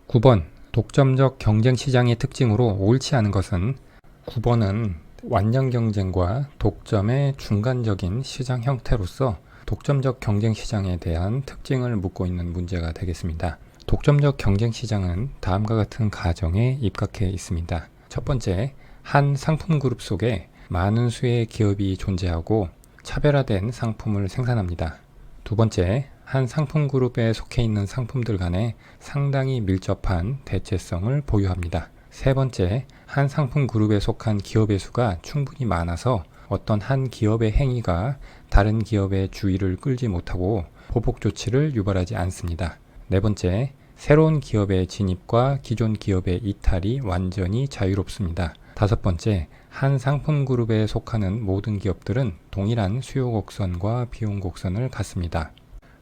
9번 독점적 경쟁 시장의 특징으로 옳지 않은 것은 9번은 완전 경쟁과 독점의 중간적인 시장 형태로서 독점적 경쟁 시장에 대한 특징을 묻고 있는 문제가 되겠습니다. 독점적 경쟁 시장은 다음과 같은 가정에 입각해 있습니다. 첫 번째, 한 상품 그룹 속에 많은 수의 기업이 존재하고 차별화된 상품을 생산합니다. 두 번째, 한 상품 그룹에 속해 있는 상품들 간에 상당히 밀접한 대체성을 보유합니다. 세 번째, 한 상품 그룹에 속한 기업의 수가 충분히 많아서 어떤 한 기업의 행위가 다른 기업의 주의를 끌지 못하고 보복 조치를 유발하지 않습니다. 네 번째, 새로운 기업의 진입과 기존 기업의 이탈이 완전히 자유롭습니다. 다섯 번째, 한 상품 그룹에 속하는 모든 기업들은 동일한 수요 곡선과 비용 곡선을 갖습니다.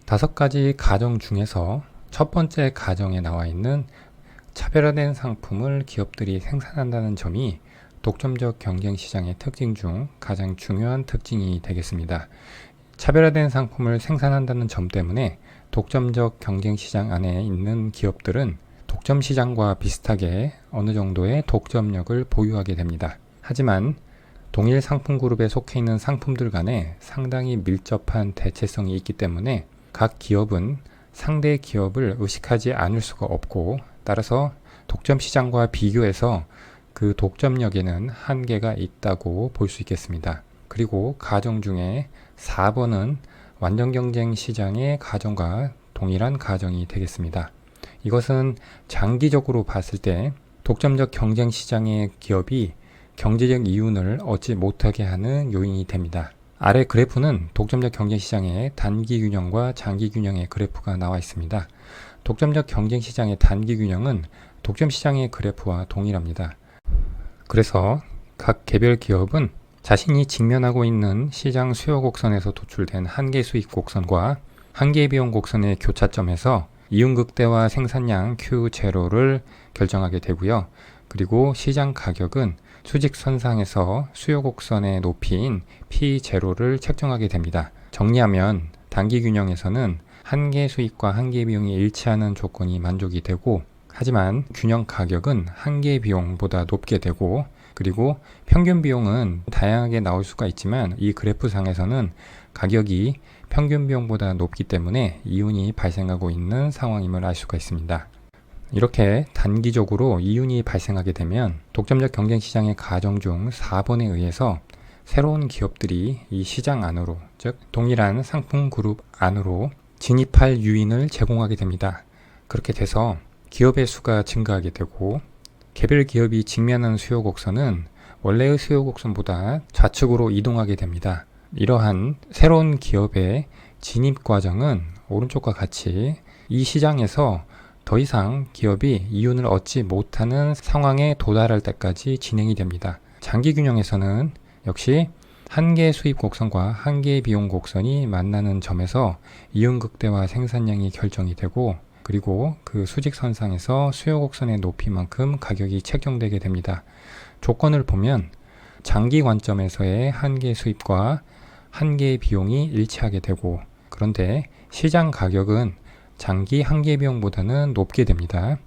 다섯 가지 가정 중에서 첫 번째 가정에 나와 있는 차별화된 상품을 기업들이 생산한다는 점이 독점적 경쟁 시장의 특징 중 가장 중요한 특징이 되겠습니다. 차별화된 상품을 생산한다는 점 때문에 독점적 경쟁 시장 안에 있는 기업들은 독점 시장과 비슷하게 어느 정도의 독점력을 보유하게 됩니다. 하지만 동일 상품 그룹에 속해 있는 상품들 간에 상당히 밀접한 대체성이 있기 때문에 각 기업은 상대 기업을 의식하지 않을 수가 없고, 따라서 독점 시장과 비교해서 그 독점력에는 한계가 있다고 볼 수 있겠습니다. 그리고 가정 중에 4번은 완전 경쟁 시장의 가정과 동일한 가정이 되겠습니다. 이것은 장기적으로 봤을 때 독점적 경쟁 시장의 기업이 경제적 이윤을 얻지 못하게 하는 요인이 됩니다. 아래 그래프는 독점적 경쟁 시장의 단기 균형과 장기 균형의 그래프가 나와 있습니다. 독점적 경쟁 시장의 단기 균형은 독점 시장의 그래프와 동일합니다. 그래서 각 개별 기업은 자신이 직면하고 있는 시장 수요 곡선에서 도출된 한계 수익 곡선과 한계 비용 곡선의 교차점에서 이윤 극대화 생산량 Q0를 결정하게 되고요. 그리고 시장 가격은 수직선상에서 수요 곡선의 높이인 P0를 책정하게 됩니다. 정리하면 단기 균형에서는 한계 수익과 한계 비용이 일치하는 조건이 만족이 되고, 하지만 균형 가격은 한계 비용보다 높게 되고, 그리고 평균 비용은 다양하게 나올 수가 있지만 이 그래프상에서는 가격이 평균 비용보다 높기 때문에 이윤이 발생하고 있는 상황임을 알 수가 있습니다. 이렇게 단기적으로 이윤이 발생하게 되면 독점적 경쟁 시장의 가정 중 4번에 의해서 새로운 기업들이 이 시장 안으로, 즉 동일한 상품 그룹 안으로 진입할 유인을 제공하게 됩니다. 그렇게 돼서 기업의 수가 증가하게 되고, 개별 기업이 직면하는 수요 곡선은 원래의 수요 곡선보다 좌측으로 이동하게 됩니다. 이러한 새로운 기업의 진입 과정은 오른쪽과 같이 이 시장에서 더 이상 기업이 이윤을 얻지 못하는 상황에 도달할 때까지 진행이 됩니다. 장기 균형에서는 역시 한계 수입 곡선과 한계 비용 곡선이 만나는 점에서 이윤 극대화 생산량이 결정이 되고, 그리고 그 수직선상에서 수요 곡선의 높이만큼 가격이 책정되게 됩니다. 조건을 보면 장기 관점에서의 한계 수입과 한계 비용이 일치하게 되고, 그런데 시장 가격은 장기 한계 비용보다는 높게 됩니다.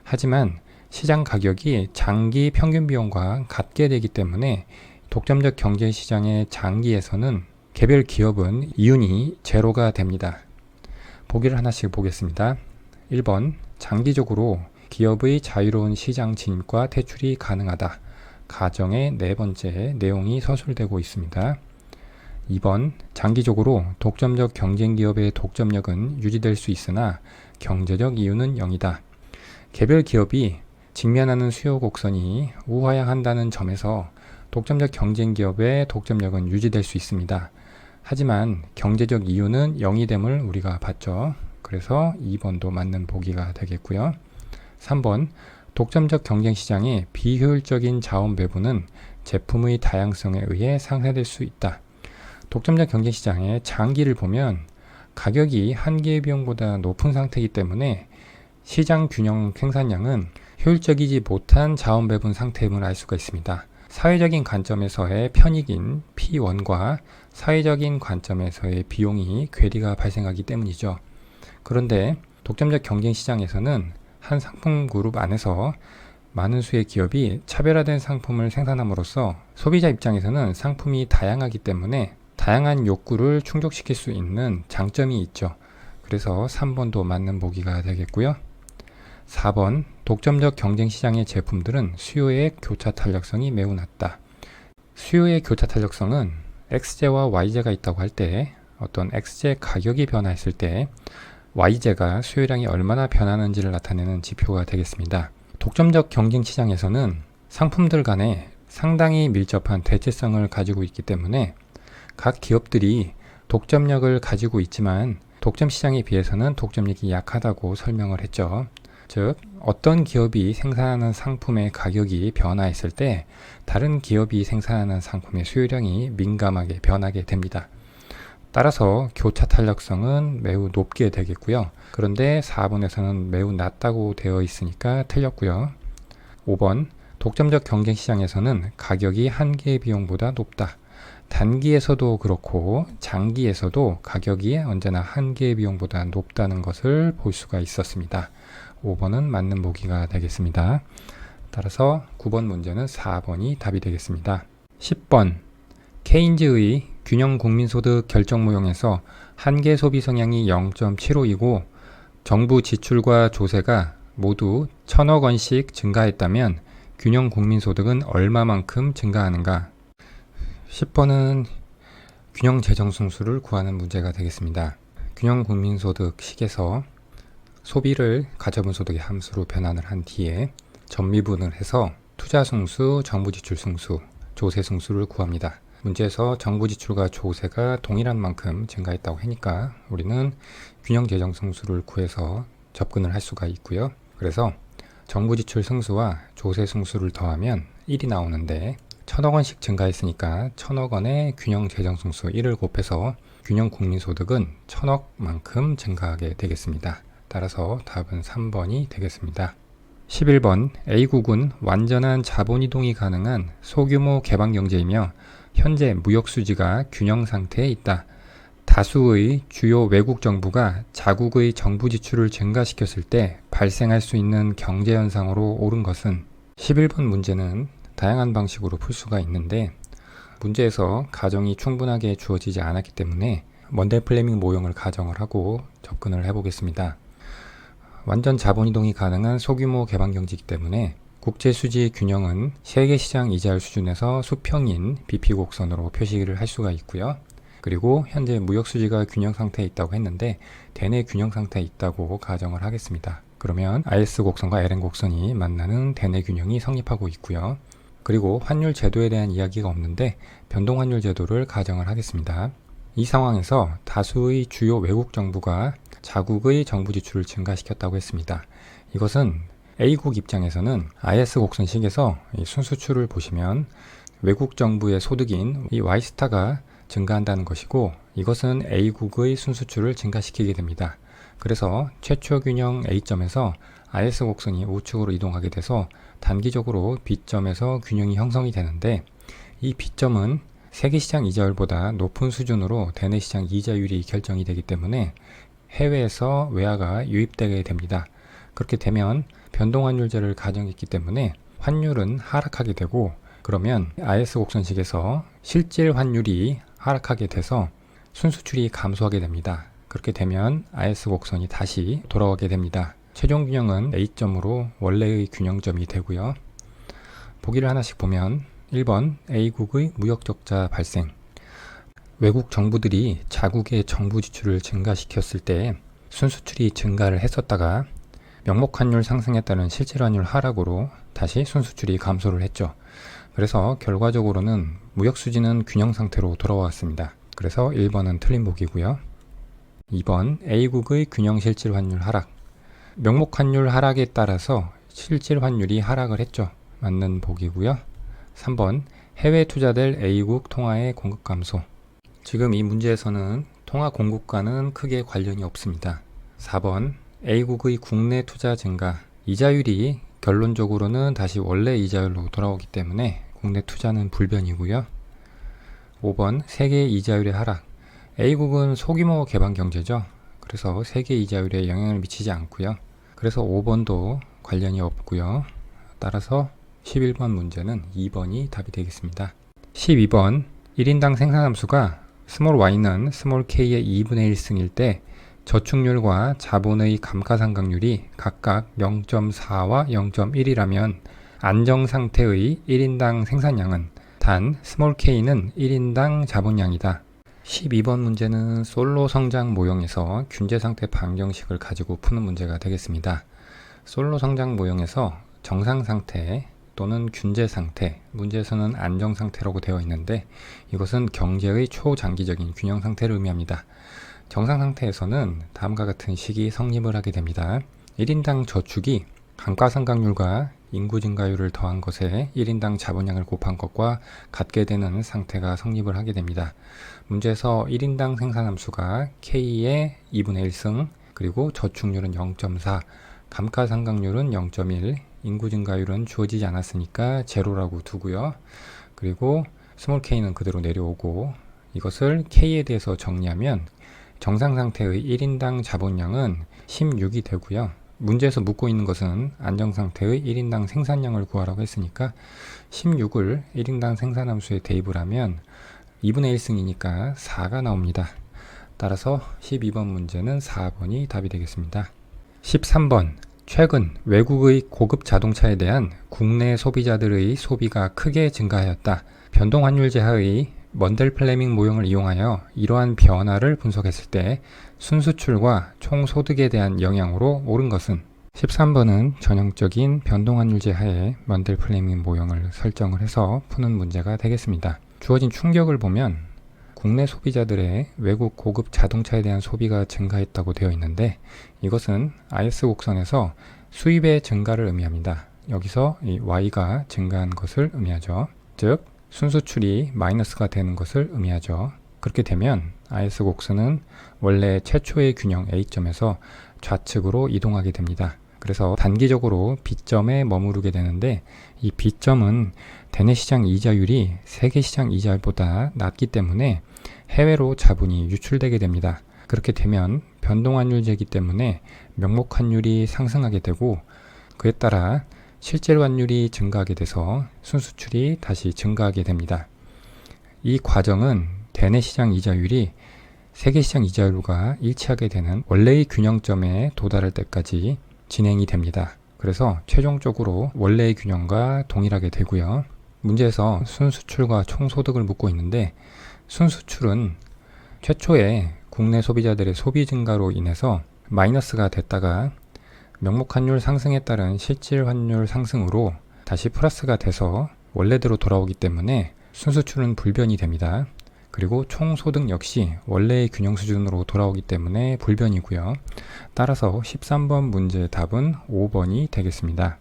하지만 시장 가격이 장기 평균 비용과 같게 되기 때문에 독점적 경제 시장의 장기에서는 개별 기업은 이윤이 제로가 됩니다. 보기를 하나씩 보겠습니다. 1번, 장기적으로 기업의 자유로운 시장 진입과 퇴출이 가능하다. 가정의 네 번째 내용이 서술되고 있습니다. 2번, 장기적으로 독점적 경쟁 기업의 독점력은 유지될 수 있으나 경제적 이유는 0이다. 개별 기업이 직면하는 수요 곡선이 우하향한다는 점에서 독점적 경쟁 기업의 독점력은 유지될 수 있습니다. 하지만 경제적 이유는 0이 됨을 우리가 봤죠. 그래서 2번도 맞는 보기가 되겠고요. 3번, 독점적 경쟁 시장의 비효율적인 자원 배분은 제품의 다양성에 의해 상쇄될 수 있다. 독점적 경쟁 시장의 장기를 보면 가격이 한계 비용보다 높은 상태이기 때문에 시장 균형 생산량은 효율적이지 못한 자원 배분 상태임을 알 수가 있습니다. 사회적인 관점에서의 편익인 P1과 사회적인 관점에서의 비용이 괴리가 발생하기 때문이죠. 그런데 독점적 경쟁 시장에서는 한 상품 그룹 안에서 많은 수의 기업이 차별화된 상품을 생산함으로써 소비자 입장에서는 상품이 다양하기 때문에 다양한 욕구를 충족시킬 수 있는 장점이 있죠. 그래서 3번도 맞는 보기가 되겠고요. 4번, 독점적 경쟁 시장의 제품들은 수요의 교차 탄력성이 매우 낮다. 수요의 교차 탄력성은 X제와 Y제가 있다고 할 때 어떤 X제 가격이 변화했을 때 Y제가 수요량이 얼마나 변하는지를 나타내는 지표가 되겠습니다. 독점적 경쟁 시장에서는 상품들 간에 상당히 밀접한 대체성을 가지고 있기 때문에 각 기업들이 독점력을 가지고 있지만 독점 시장에 비해서는 독점력이 약하다고 설명을 했죠. 즉, 어떤 기업이 생산하는 상품의 가격이 변화했을 때 다른 기업이 생산하는 상품의 수요량이 민감하게 변하게 됩니다. 따라서 교차 탄력성은 매우 높게 되겠고요. 그런데 4번에서는 매우 낮다고 되어 있으니까 틀렸고요. 5번, 독점적 경쟁 시장에서는 가격이 한계의 비용보다 높다. 단기에서도 그렇고 장기에서도 가격이 언제나 한계의 비용보다 높다는 것을 볼 수가 있었습니다. 5번은 맞는 보기가 되겠습니다. 따라서 9번 문제는 4번이 답이 되겠습니다. 10번, 케인즈의 균형 국민소득 결정 모형에서 한계 소비 성향이 0.75이고 정부 지출과 조세가 모두 1,000억 원씩 증가했다면 균형 국민소득은 얼마만큼 증가하는가? 10번은 균형 재정 승수를 구하는 문제가 되겠습니다. 균형 국민소득 식에서 소비를 가처분 소득의 함수로 변환을 한 뒤에 전미분을 해서 투자 승수, 정부 지출 승수, 조세 승수를 구합니다. 문제에서 정부 지출과 조세가 동일한 만큼 증가했다고 하니까 우리는 균형 재정 승수를 구해서 접근을 할 수가 있고요. 그래서 정부 지출 승수와 조세 승수를 더하면 1이 나오는데 1,000억 원씩 증가했으니까 1,000억 원의 균형 재정 승수 1을 곱해서 균형 국민소득은 1,000억만큼 증가하게 되겠습니다. 따라서 답은 3번이 되겠습니다. 11번, A국은 완전한 자본이동이 가능한 소규모 개방경제이며 현재 무역수지가 균형 상태에 있다. 다수의 주요 외국 정부가 자국의 정부 지출을 증가시켰을 때 발생할 수 있는 경제현상으로 옳은 것은 11번 문제는 다양한 방식으로 풀 수가 있는데 문제에서 가정이 충분하게 주어지지 않았기 때문에 먼델 플레밍 모형을 가정을 하고 접근을 해보겠습니다. 완전 자본이동이 가능한 소규모 개방경제이기 때문에 국제수지 균형은 세계시장 이자율 수준에서 수평인 BP곡선으로 표시를 할 수가 있고요. 그리고 현재 무역수지가 균형 상태에 있다고 했는데 대내 균형 상태에 있다고 가정을 하겠습니다. 그러면 IS곡선과 LN곡선이 만나는 대내 균형이 성립하고 있고요. 그리고 환율 제도에 대한 이야기가 없는데 변동환율 제도를 가정을 하겠습니다. 이 상황에서 다수의 주요 외국 정부가 자국의 정부 지출을 증가시켰다고 했습니다. 이것은 A국 입장에서는 IS곡선식에서 이 순수출을 보시면 외국 정부의 소득인 이 Y스타가 증가한다는 것이고 이것은 A국의 순수출을 증가시키게 됩니다. 그래서 최초 균형 A점에서 IS곡선이 우측으로 이동하게 돼서 단기적으로 B점에서 균형이 형성이 되는데 이 B점은 세계시장 이자율보다 높은 수준으로 대내시장 이자율이 결정이 되기 때문에 해외에서 외화가 유입되게 됩니다. 그렇게 되면 변동환율제를 가정했기 때문에 환율은 하락하게 되고 그러면 IS곡선식에서 실질 환율이 하락하게 돼서 순수출이 감소하게 됩니다. 그렇게 되면 IS곡선이 다시 돌아오게 됩니다. 최종 균형은 A점으로 원래의 균형점이 되고요. 보기를 하나씩 보면 1번 A국의 무역적자 발생. 외국 정부들이 자국의 정부 지출을 증가시켰을 때 순수출이 증가를 했었다가 명목환율 상승에 따른 실질환율 하락으로 다시 순수출이 감소를 했죠. 그래서 결과적으로는 무역수지는 균형 상태로 돌아왔습니다. 그래서 1번은 틀린 보기고요. 2번 A국의 균형 실질환율 하락. 명목환율 하락에 따라서 실질환율이 하락을 했죠. 맞는 보기고요. 3번 해외 투자될 A국 통화의 공급 감소. 지금 이 문제에서는 통화 공급과는 크게 관련이 없습니다. 4번 A국의 국내 투자 증가. 이자율이 결론적으로는 다시 원래 이자율로 돌아오기 때문에 국내 투자는 불변이고요. 5번 세계 이자율의 하락. A국은 소규모 개방 경제죠. 그래서 세계 이자율에 영향을 미치지 않고요. 그래서 5번도 관련이 없고요. 따라서 11번 문제는 2번이 답이 되겠습니다. 12번 1인당 생산함수가 스몰 y는 스몰 k의 2분의 1승일 때 저축률과 자본의 감가상각률이 각각 0.4와 0.1이라면 안정상태의 1인당 생산량은 단 스몰 k는 1인당 자본량이다. 12번 문제는 솔로 성장 모형에서 균제상태 방정식을 가지고 푸는 문제가 되겠습니다. 솔로 성장 모형에서 정상상태 또는 균제상태, 문제에서는 안정상태라고 되어 있는데 이것은 경제의 초장기적인 균형상태를 의미합니다. 정상상태에서는 다음과 같은 식이 성립을 하게 됩니다. 1인당 저축이 감가상각률과 인구 증가율을 더한 것에 1인당 자본량을 곱한 것과 같게 되는 상태가 성립을 하게 됩니다. 문제에서 1인당 생산함수가 K의 2분의 1승, 그리고 저축률은 0.4, 감가상각률은 0.1, 인구 증가율은 주어지지 않았으니까 제로라고 두고요. 그리고 스몰 k는 그대로 내려오고 이것을 K에 대해서 정리하면 정상상태의 1인당 자본량은 16이 되고요. 문제에서 묻고 있는 것은 안정상태의 1인당 생산량을 구하라고 했으니까 16을 1인당 생산함수에 대입을 하면 2분의 1승이니까 4가 나옵니다. 따라서 12번 문제는 4번이 답이 되겠습니다. 13번 최근 외국의 고급 자동차에 대한 국내 소비자들의 소비가 크게 증가하였다. 변동환율제하의 먼델 플레밍 모형을 이용하여 이러한 변화를 분석했을 때 순수출과 총소득에 대한 영향으로 옳은 것은? 13번은 전형적인 변동환율제 하에 먼델 플레밍 모형을 설정을 해서 푸는 문제가 되겠습니다. 주어진 충격을 보면 국내 소비자들의 외국 고급 자동차에 대한 소비가 증가했다고 되어 있는데 이것은 IS 곡선에서 수입의 증가를 의미합니다. 여기서 이 Y가 증가한 것을 의미하죠. 즉 순수출이 마이너스가 되는 것을 의미하죠. 그렇게 되면 IS 곡선은 원래 최초의 균형 A점에서 좌측으로 이동하게 됩니다. 그래서 단기적으로 B점에 머무르게 되는데 이 B점은 대내 시장 이자율이 세계 시장 이자율보다 낮기 때문에 해외로 자본이 유출되게 됩니다. 그렇게 되면 변동환율제이기 때문에 명목환율이 상승하게 되고 그에 따라 실제로 환율이 증가하게 돼서 순수출이 다시 증가하게 됩니다. 이 과정은 대내 시장 이자율이 세계 시장 이자율과 일치하게 되는 원래의 균형점에 도달할 때까지 진행이 됩니다. 그래서 최종적으로 원래의 균형과 동일하게 되고요. 문제에서 순수출과 총소득을 묻고 있는데 순수출은 최초에 국내 소비자들의 소비 증가로 인해서 마이너스가 됐다가 명목환율 상승에 따른 실질 환율 상승으로 다시 플러스가 돼서 원래대로 돌아오기 때문에 순수출은 불변이 됩니다. 그리고 총소득 역시 원래의 균형 수준으로 돌아오기 때문에 불변이고요. 따라서 13번 문제의 답은 5번이 되겠습니다.